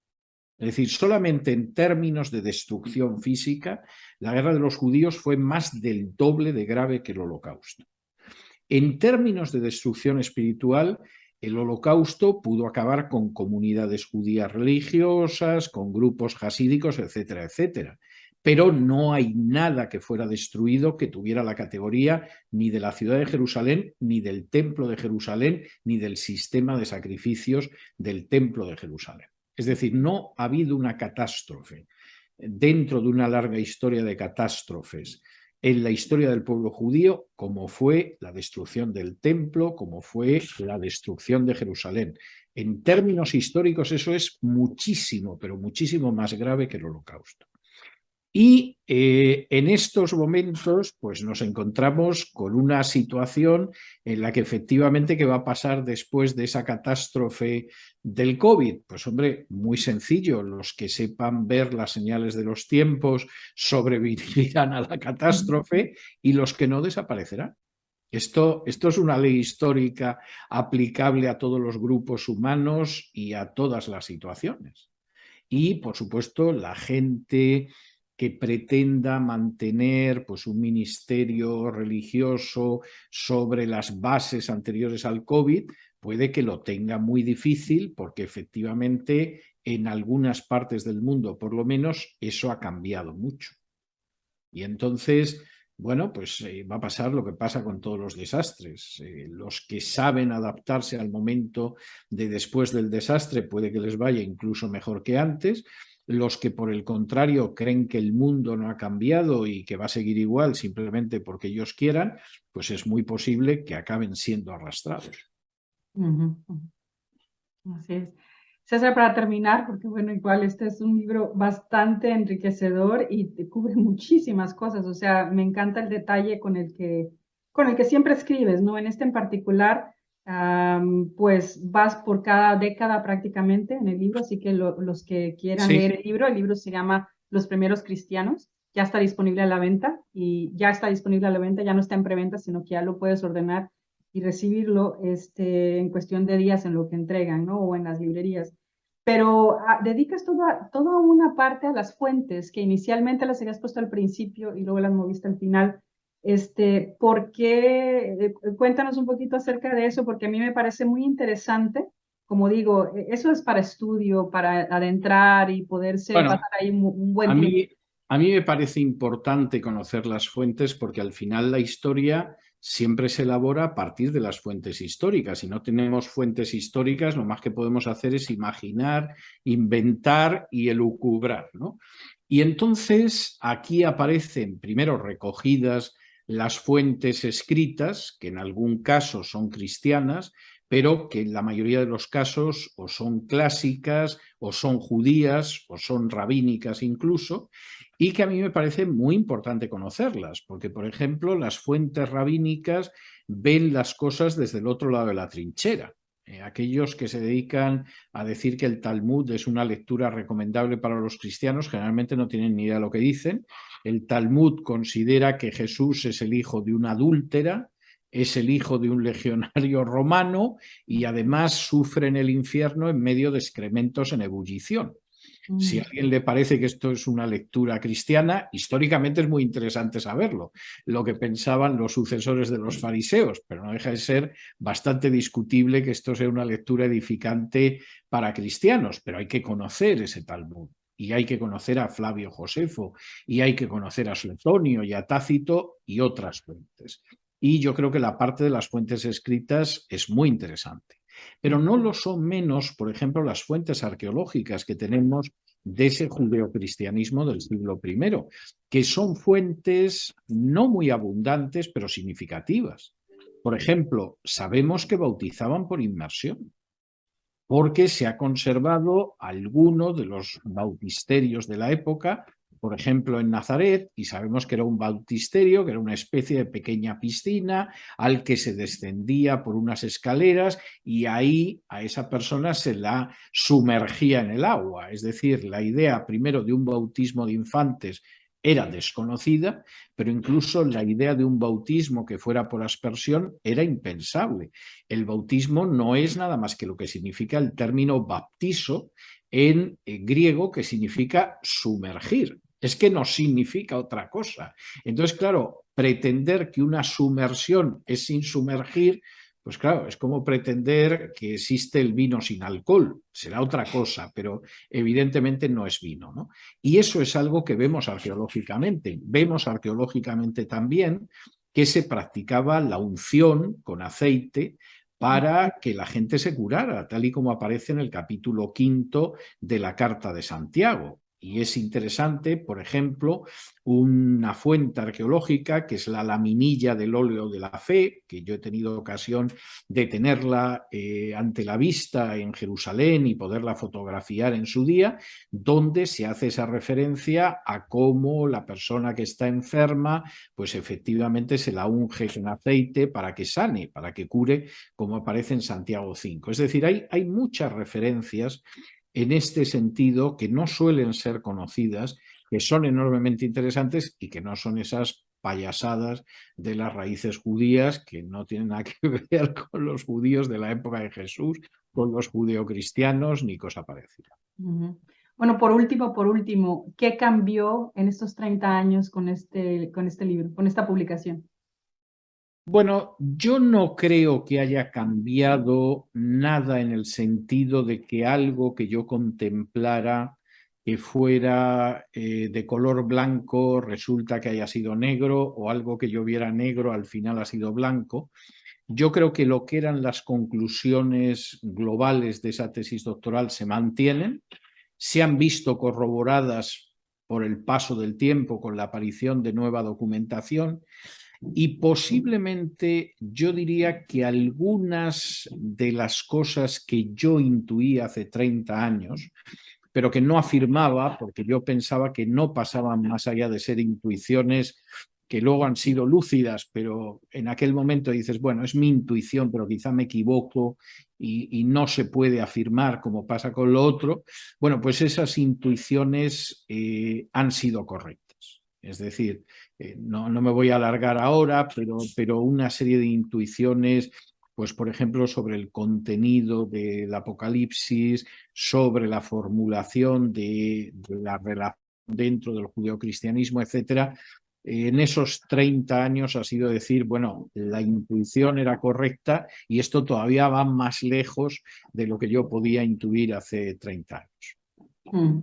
Es decir, solamente en términos de destrucción física, la guerra de los judíos fue más del doble de grave que el Holocausto. En términos de destrucción espiritual, el Holocausto pudo acabar con comunidades judías religiosas, con grupos jasídicos, etcétera, etcétera. Pero no hay nada que fuera destruido que tuviera la categoría ni de la ciudad de Jerusalén, ni del templo de Jerusalén, ni del sistema de sacrificios del templo de Jerusalén. Es decir, no ha habido una catástrofe dentro de una larga historia de catástrofes en la historia del pueblo judío, como fue la destrucción del templo, como fue la destrucción de Jerusalén. En términos históricos eso es muchísimo, pero muchísimo más grave que el Holocausto. Y en estos momentos pues nos encontramos con una situación en la que efectivamente ¿qué va a pasar después de esa catástrofe del COVID? Pues hombre, muy sencillo, los que sepan ver las señales de los tiempos sobrevivirán a la catástrofe y los que no desaparecerán. Esto es una ley histórica aplicable a todos los grupos humanos y a todas las situaciones. Y por supuesto la gente que pretenda mantener pues, un ministerio religioso sobre las bases anteriores al COVID, puede que lo tenga muy difícil porque efectivamente en algunas partes del mundo, por lo menos, eso ha cambiado mucho. Y entonces, bueno, pues va a pasar lo que pasa con todos los desastres. Los que saben adaptarse al momento de después del desastre puede que les vaya incluso mejor que antes. Los que por el contrario creen que el mundo no ha cambiado y que va a seguir igual simplemente porque ellos quieran, pues es muy posible que acaben siendo arrastrados. Así es. César, para terminar, porque bueno, igual este es un libro bastante enriquecedor y te cubre muchísimas cosas, o sea, me encanta el detalle con el que siempre escribes, ¿no? En este en particular, pues vas por cada década prácticamente en el libro, así que los que quieran leer el libro se llama Los primeros cristianos, ya está disponible a la venta y ya está disponible a la venta, ya no está en preventa, sino que ya lo puedes ordenar y recibirlo en cuestión de días en lo que entregan, ¿no? O en las librerías. Pero dedicas toda una parte a las fuentes que inicialmente las habías puesto al principio y luego las moviste al final. ¿Por qué? Cuéntanos un poquito acerca de eso, porque a mí me parece muy interesante. Como digo, eso es para estudio, para adentrar y poderse pasar ahí un buen tiempo. A mí me parece importante conocer las fuentes porque al final la historia siempre se elabora a partir de las fuentes históricas. Si no tenemos fuentes históricas, lo más que podemos hacer es imaginar, inventar y elucubrar, ¿no? Y entonces aquí aparecen primero recogidas las fuentes escritas, que en algún caso son cristianas, pero que en la mayoría de los casos o son clásicas, o son judías, o son rabínicas incluso, y que a mí me parece muy importante conocerlas, porque, por ejemplo, las fuentes rabínicas ven las cosas desde el otro lado de la trinchera. Aquellos que se dedican a decir que el Talmud es una lectura recomendable para los cristianos generalmente no tienen ni idea de lo que dicen. El Talmud considera que Jesús es el hijo de una adúltera, es el hijo de un legionario romano y además sufre en el infierno en medio de excrementos en ebullición. Si a alguien le parece que esto es una lectura cristiana, históricamente es muy interesante saberlo, lo que pensaban los sucesores de los fariseos, pero no deja de ser bastante discutible que esto sea una lectura edificante para cristianos, pero hay que conocer ese Talmud. Y hay que conocer a Flavio Josefo, y hay que conocer a Suetonio y a Tácito y otras fuentes. Y yo creo que la parte de las fuentes escritas es muy interesante. Pero no lo son menos, por ejemplo, las fuentes arqueológicas que tenemos de ese judeocristianismo del siglo I, que son fuentes no muy abundantes, pero significativas. Por ejemplo, sabemos que bautizaban por inmersión, porque se ha conservado alguno de los bautisterios de la época, por ejemplo, en Nazaret, y sabemos que era un bautisterio, que era una especie de pequeña piscina al que se descendía por unas escaleras y ahí a esa persona se la sumergía en el agua. Es decir, la idea primero de un bautismo de infantes era desconocida, pero incluso la idea de un bautismo que fuera por aspersión era impensable. El bautismo no es nada más que lo que significa el término baptizo en griego, que significa sumergir. Es que no significa otra cosa. Entonces, claro, pretender que una sumersión es sin sumergir, pues claro, es como pretender que existe el vino sin alcohol. Será otra cosa, pero evidentemente no es vino, ¿no? Y eso es algo que vemos arqueológicamente. Vemos arqueológicamente también que se practicaba la unción con aceite para que la gente se curara, tal y como aparece en el capítulo 5 de la Carta de Santiago. Y es interesante, por ejemplo, una fuente arqueológica que es la laminilla del óleo de la fe, que yo he tenido ocasión de tenerla ante la vista en Jerusalén y poderla fotografiar en su día, donde se hace esa referencia a cómo la persona que está enferma, pues efectivamente se la unge con aceite para que sane, para que cure, como aparece en Santiago 5. Es decir, hay muchas referencias en este sentido que no suelen ser conocidas, que son enormemente interesantes y que no son esas payasadas de las raíces judías que no tienen nada que ver con los judíos de la época de Jesús, con los judeocristianos ni cosa parecida. Bueno, por último, ¿qué cambió en estos 30 años con este libro, con esta publicación? Bueno, yo no creo que haya cambiado nada en el sentido de que algo que yo contemplara que fuera de color blanco resulta que haya sido negro, o algo que yo viera negro al final ha sido blanco. Yo creo que lo que eran las conclusiones globales de esa tesis doctoral se mantienen, se han visto corroboradas por el paso del tiempo con la aparición de nueva documentación. Y posiblemente yo diría que algunas de las cosas que yo intuí hace 30 años, pero que no afirmaba, porque yo pensaba que no pasaban más allá de ser intuiciones que luego han sido lúcidas, pero en aquel momento dices, bueno, es mi intuición, pero quizá me equivoco y no se puede afirmar como pasa con lo otro. Bueno, pues esas intuiciones han sido correctas. Es decir, no me voy a alargar ahora, pero una serie de intuiciones, pues por ejemplo, sobre el contenido del Apocalipsis, sobre la formulación de la relación dentro del judeocristianismo, etcétera. En esos 30 años ha sido decir, bueno, la intuición era correcta y esto todavía va más lejos de lo que yo podía intuir hace 30 años.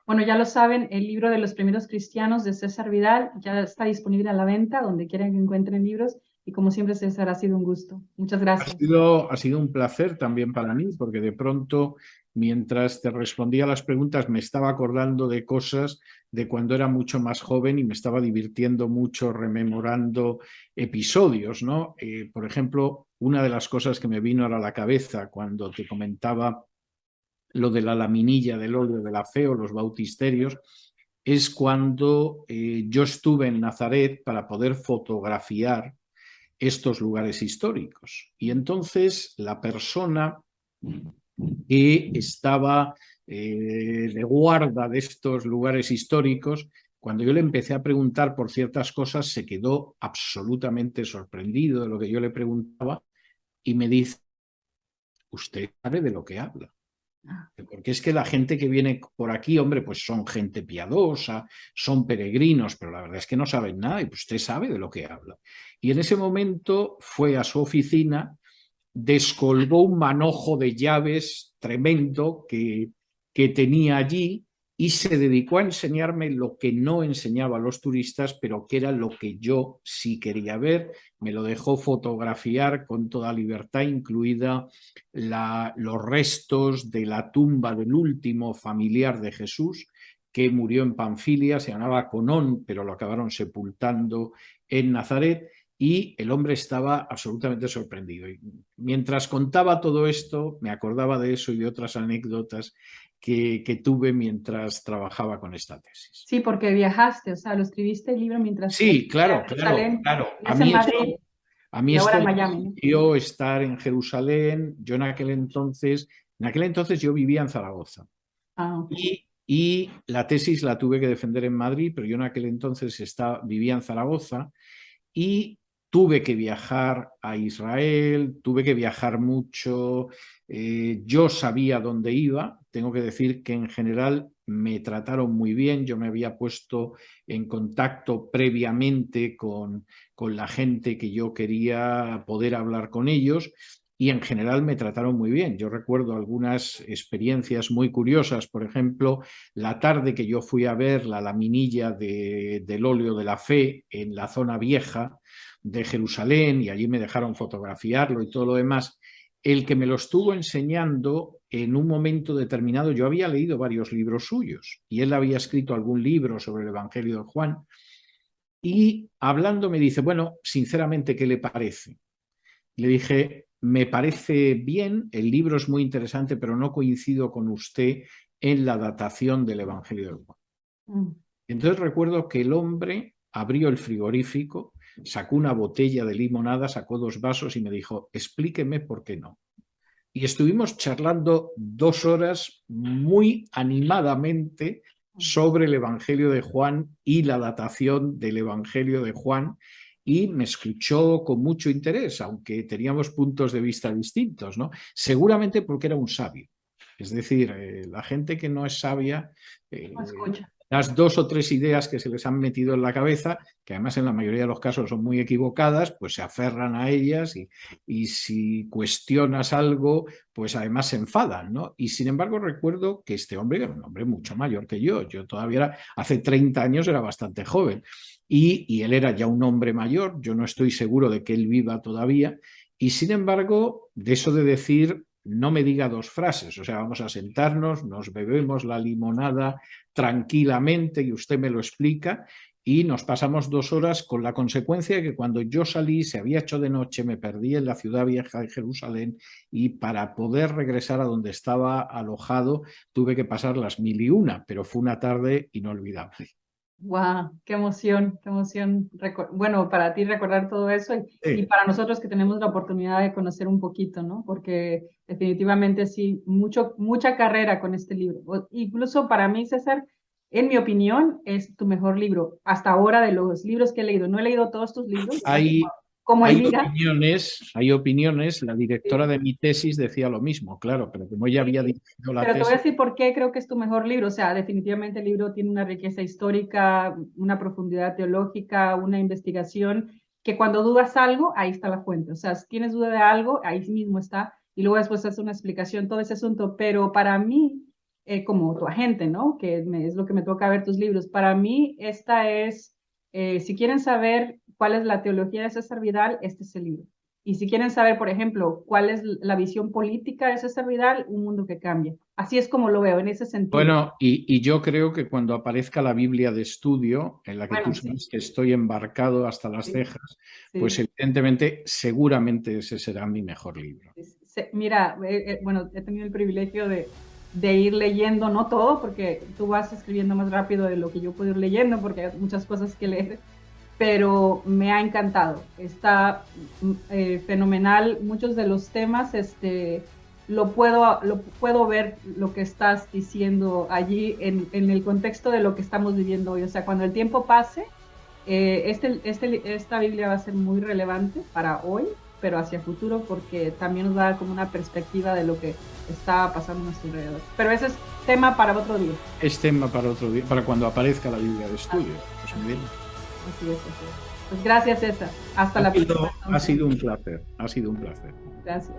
Bueno, ya lo saben, el libro de los primeros cristianos de César Vidal ya está disponible a la venta, donde quieran que encuentren libros. Y como siempre, César, ha sido un gusto. Muchas gracias. Ha sido un placer también para mí, porque de pronto, mientras te respondía las preguntas, me estaba acordando de cosas de cuando era mucho más joven y me estaba divirtiendo mucho rememorando episodios, ¿no? Por ejemplo, una de las cosas que me vino ahora a la cabeza cuando te comentaba lo de la laminilla del óleo de la fe o los bautisterios, es cuando yo estuve en Nazaret para poder fotografiar estos lugares históricos. Y entonces la persona que estaba de guarda de estos lugares históricos, cuando yo le empecé a preguntar por ciertas cosas, se quedó absolutamente sorprendido de lo que yo le preguntaba y me dice, ¿usted sabe de lo que habla? Porque es que la gente que viene por aquí, hombre, pues son gente piadosa, son peregrinos, pero la verdad es que no saben nada y pues usted sabe de lo que habla. Y en ese momento fue a su oficina, descolgó un manojo de llaves tremendo que tenía allí y se dedicó a enseñarme lo que no enseñaba a los turistas, pero que era lo que yo sí quería ver. Me lo dejó fotografiar con toda libertad, incluida los restos de la tumba del último familiar de Jesús, que murió en Panfilia, se llamaba Conón, pero lo acabaron sepultando en Nazaret. Y el hombre estaba absolutamente sorprendido. Y mientras contaba todo esto, me acordaba de eso y de otras anécdotas que tuve mientras trabajaba con esta tesis. Sí, porque viajaste, o sea, lo escribiste el libro mientras... Sí, claro. A mí esto me permitió estar en Jerusalén. Yo en aquel entonces yo vivía en Zaragoza. Okay. Y la tesis la tuve que defender en Madrid, pero yo en aquel entonces vivía en Zaragoza y tuve que viajar a Israel, tuve que viajar mucho, yo sabía dónde iba. Tengo que decir que en general me trataron muy bien, yo me había puesto en contacto previamente con la gente que yo quería poder hablar con ellos y en general me trataron muy bien. Yo recuerdo algunas experiencias muy curiosas, por ejemplo, la tarde que yo fui a ver la laminilla del óleo de la fe en la zona vieja de Jerusalén y allí me dejaron fotografiarlo y todo lo demás. El que me lo estuvo enseñando en un momento determinado, yo había leído varios libros suyos y él había escrito algún libro sobre el Evangelio de Juan y hablando me dice, bueno, sinceramente, ¿qué le parece? Le dije, me parece bien, el libro es muy interesante, pero no coincido con usted en la datación del Evangelio de Juan. Entonces recuerdo que el hombre abrió el frigorífico, sacó una botella de limonada, sacó 2 vasos y me dijo, explíqueme por qué no. Y estuvimos charlando 2 horas muy animadamente sobre el Evangelio de Juan y la datación del Evangelio de Juan y me escuchó con mucho interés, aunque teníamos puntos de vista distintos, ¿no? Seguramente porque era un sabio. Es decir, la gente que no es sabia... las 2 o 3 ideas que se les han metido en la cabeza, que además en la mayoría de los casos son muy equivocadas, pues se aferran a ellas y si cuestionas algo, pues además se enfadan, ¿no? Y sin embargo recuerdo que este hombre era un hombre mucho mayor que yo todavía hace 30 años era bastante joven y él era ya un hombre mayor, yo no estoy seguro de que él viva todavía y sin embargo de eso de decir... No me diga 2 frases, o sea, vamos a sentarnos, nos bebemos la limonada tranquilamente y usted me lo explica y nos pasamos 2 horas con la consecuencia de que cuando yo salí se había hecho de noche, me perdí en la ciudad vieja de Jerusalén y para poder regresar a donde estaba alojado tuve que pasar las 1001, pero fue una tarde inolvidable. ¡Wow! ¡Qué emoción! ¡Qué emoción! Bueno, para ti recordar todo eso y para nosotros que tenemos la oportunidad de conocer un poquito, ¿no? Porque definitivamente sí, mucha carrera con este libro. Incluso para mí, César, en mi opinión, es tu mejor libro hasta ahora de los libros que he leído. No he leído todos tus libros. Hay opiniones, la directora de mi tesis decía lo mismo, claro, pero como ella había dirigido la tesis... Pero te voy a decir por qué creo que es tu mejor libro, o sea, definitivamente el libro tiene una riqueza histórica, una profundidad teológica, una investigación, que cuando dudas algo, ahí está la fuente, o sea, si tienes duda de algo, ahí mismo está, y luego después hace una explicación, todo ese asunto, pero para mí, como tu agente, ¿no? Que es lo que me toca ver tus libros, para mí esta es, si quieren saber cuál es la teología de César Vidal, este es el libro. Y si quieren saber, por ejemplo, cuál es la visión política de César Vidal, Un mundo que cambia. Así es como lo veo, en ese sentido. Bueno, y yo creo que cuando aparezca la Biblia de estudio, en la que tú sabes que estoy embarcado hasta las cejas, pues evidentemente, seguramente ese será mi mejor libro. Mira, bueno, he tenido el privilegio de ir leyendo, no todo, porque tú vas escribiendo más rápido de lo que yo puedo ir leyendo, porque hay muchas cosas que leer, pero me ha encantado, está fenomenal, muchos de los temas, lo puedo ver lo que estás diciendo allí en el contexto de lo que estamos viviendo hoy, o sea, cuando el tiempo pase, esta Biblia va a ser muy relevante para hoy, pero hacia futuro, porque también nos va a dar como una perspectiva de lo que está pasando a nuestro alrededor. Pero ese es tema para otro día. Es tema para otro día, para cuando aparezca la Biblia de estudio. Pues muy bien. Así es. Pues gracias, César. Hasta la próxima. Ha sido un placer. Ha sido un placer. Gracias.